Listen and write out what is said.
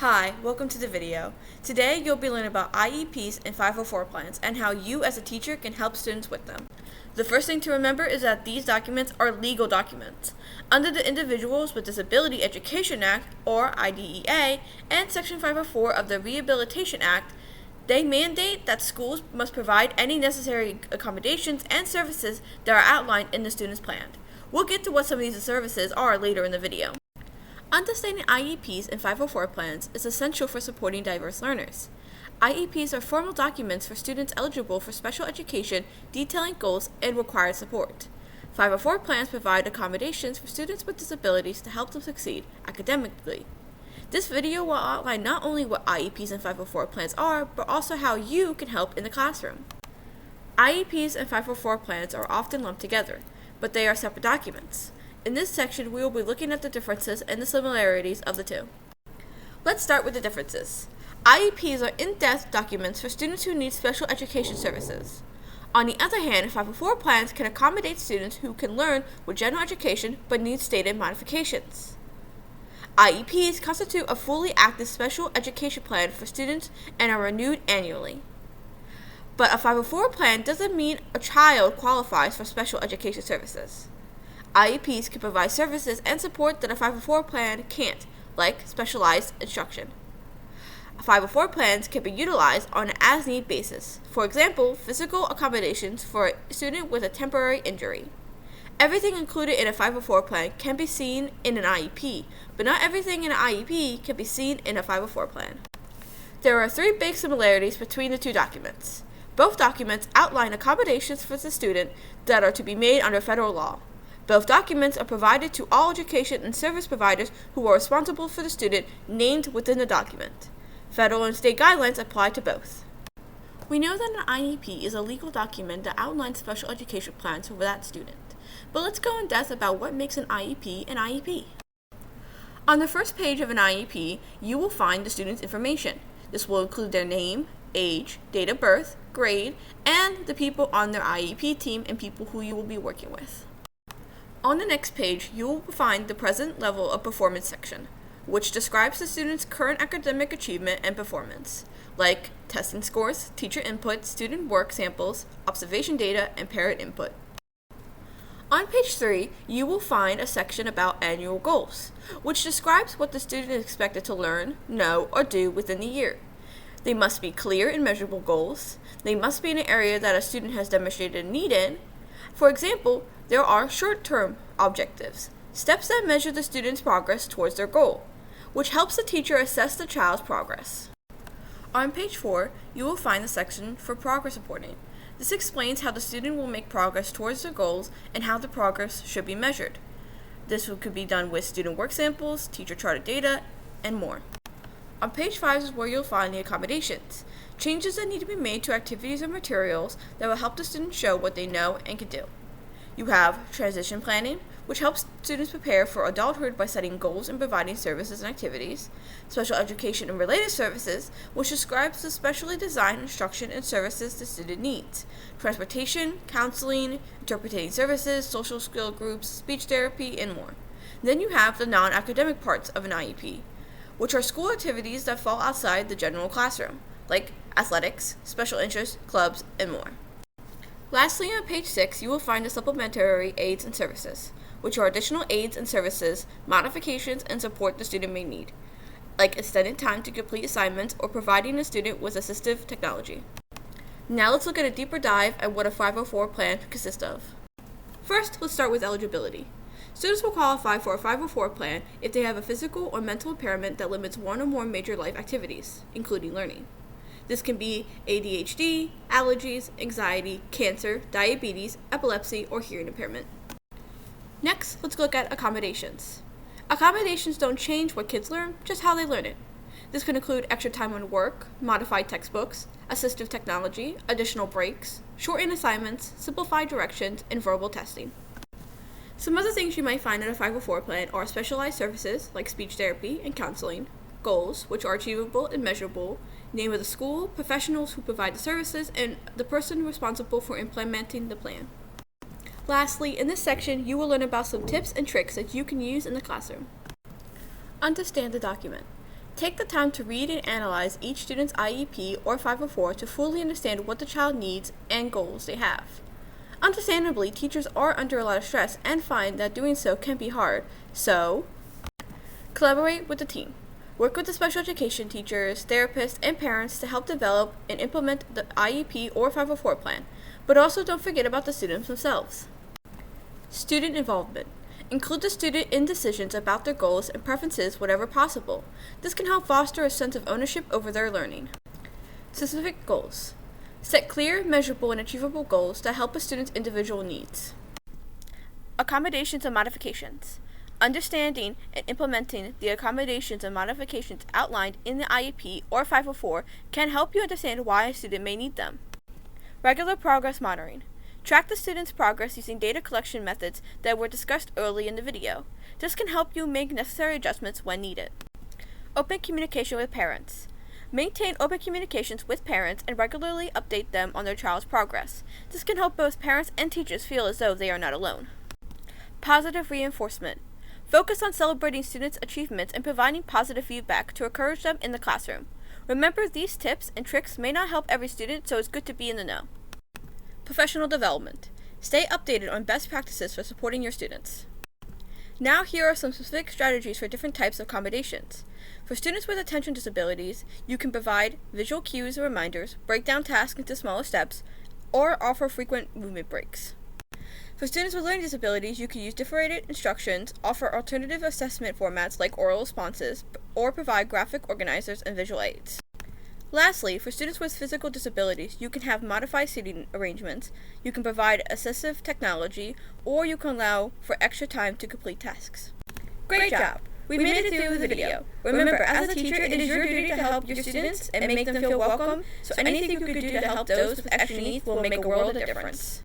Hi, welcome to the video. Today you'll be learning about IEPs and 504 plans and how you as a teacher can help students with them. The first thing to remember is that these documents are legal documents. Under the Individuals with Disability Education Act, or IDEA, and Section 504 of the Rehabilitation Act, they mandate that schools must provide any necessary accommodations and services that are outlined in the student's plan. We'll get to what some of these services are later in the video. Understanding IEPs and 504 plans is essential for supporting diverse learners. IEPs are formal documents for students eligible for special education detailing goals and required support. 504 plans provide accommodations for students with disabilities to help them succeed academically. This video will outline not only what IEPs and 504 plans are, but also how you can help in the classroom. IEPs and 504 plans are often lumped together, but they are separate documents. In this section, we will be looking at the differences and the similarities of the two. Let's start with the differences. IEPs are in-depth documents for students who need special education services. On the other hand, 504 plans can accommodate students who can learn with general education but need stated modifications. IEPs constitute a fully active special education plan for students and are renewed annually. But a 504 plan doesn't mean a child qualifies for special education services. IEPs can provide services and support that a 504 plan can't, like specialized instruction. 504 plans can be utilized on an as-need basis. For example, physical accommodations for a student with a temporary injury. Everything included in a 504 plan can be seen in an IEP, but not everything in an IEP can be seen in a 504 plan. There are three big similarities between the two documents. Both documents outline accommodations for the student that are to be made under federal law. Both documents are provided to all education and service providers who are responsible for the student named within the document. Federal and state guidelines apply to both. We know that an IEP is a legal document that outlines special education plans for that student. But let's go in depth about what makes an IEP an IEP. On the first page of an IEP, you will find the student's information. This will include their name, age, date of birth, grade, and the people on their IEP team and people who you will be working with. On the next page, you will find the present level of performance section, which describes the student's current academic achievement and performance, like testing scores, teacher input, student work samples, observation data, and parent input. On page 3, you will find a section about annual goals, which describes what the student is expected to learn, know, or do within the year. They must be clear and measurable goals. They must be in an area that a student has demonstrated a need in. For example, there are short-term objectives, steps that measure the student's progress towards their goal, which helps the teacher assess the child's progress. On page 4, you will find the section for progress reporting. This explains how the student will make progress towards their goals and how the progress should be measured. This could be done with student work samples, teacher charted data, and more. On page 5 is where you'll find the accommodations, changes that need to be made to activities or materials that will help the student show what they know and can do. You have transition planning, which helps students prepare for adulthood by setting goals and providing services and activities. Special education and related services, which describes the specially designed instruction and services the student needs. Transportation, counseling, interpreting services, social skill groups, speech therapy, and more. Then you have the non-academic parts of an IEP, which are school activities that fall outside the general classroom, like athletics, special interest, clubs, and more. Lastly, on page 6, you will find the supplementary aids and services, which are additional aids and services, modifications, and support the student may need, like extended time to complete assignments or providing the student with assistive technology. Now let's look at a deeper dive at what a 504 plan consists of. First, let's start with eligibility. Students will qualify for a 504 plan if they have a physical or mental impairment that limits one or more major life activities, including learning. This can be ADHD, allergies, anxiety, cancer, diabetes, epilepsy, or hearing impairment. Next, let's look at accommodations. Accommodations don't change what kids learn, just how they learn it. This can include extra time on work, modified textbooks, assistive technology, additional breaks, shortened assignments, simplified directions, and verbal testing. Some other things you might find in a 504 plan are specialized services like speech therapy and counseling, goals, which are achievable and measurable, name of the school, professionals who provide the services, and the person responsible for implementing the plan. Lastly, in this section, you will learn about some tips and tricks that you can use in the classroom. Understand the document. Take the time to read and analyze each student's IEP or 504 to fully understand what the child needs and goals they have. Understandably, teachers are under a lot of stress and find that doing so can be hard, so collaborate with the team. Work with the special education teachers, therapists, and parents to help develop and implement the IEP or 504 plan, but also don't forget about the students themselves. Student involvement. Include the student in decisions about their goals and preferences whenever possible. This can help foster a sense of ownership over their learning. Specific goals. Set clear, measurable, and achievable goals that help a student's individual needs. Accommodations and modifications. Understanding and implementing the accommodations and modifications outlined in the IEP or 504 can help you understand why a student may need them. Regular progress monitoring. Track the student's progress using data collection methods that were discussed early in the video. This can help you make necessary adjustments when needed. Open communication with parents. Maintain open communications with parents and regularly update them on their child's progress. This can help both parents and teachers feel as though they are not alone. Positive reinforcement. Focus on celebrating students' achievements and providing positive feedback to encourage them in the classroom. Remember, these tips and tricks may not help every student, so it's good to be in the know. Professional development. Stay updated on best practices for supporting your students. Now here are some specific strategies for different types of accommodations. For students with attention disabilities, you can provide visual cues or reminders, break down tasks into smaller steps, or offer frequent movement breaks. For students with learning disabilities, you can use differentiated instructions, offer alternative assessment formats like oral responses, or provide graphic organizers and visual aids. Lastly, for students with physical disabilities, you can have modified seating arrangements, you can provide assistive technology, or you can allow for extra time to complete tasks. Great job! We made it through the video. Remember, as a teacher, it is your duty to help your students and make them feel welcome, so anything you could do to help those with extra needs will make a world of difference.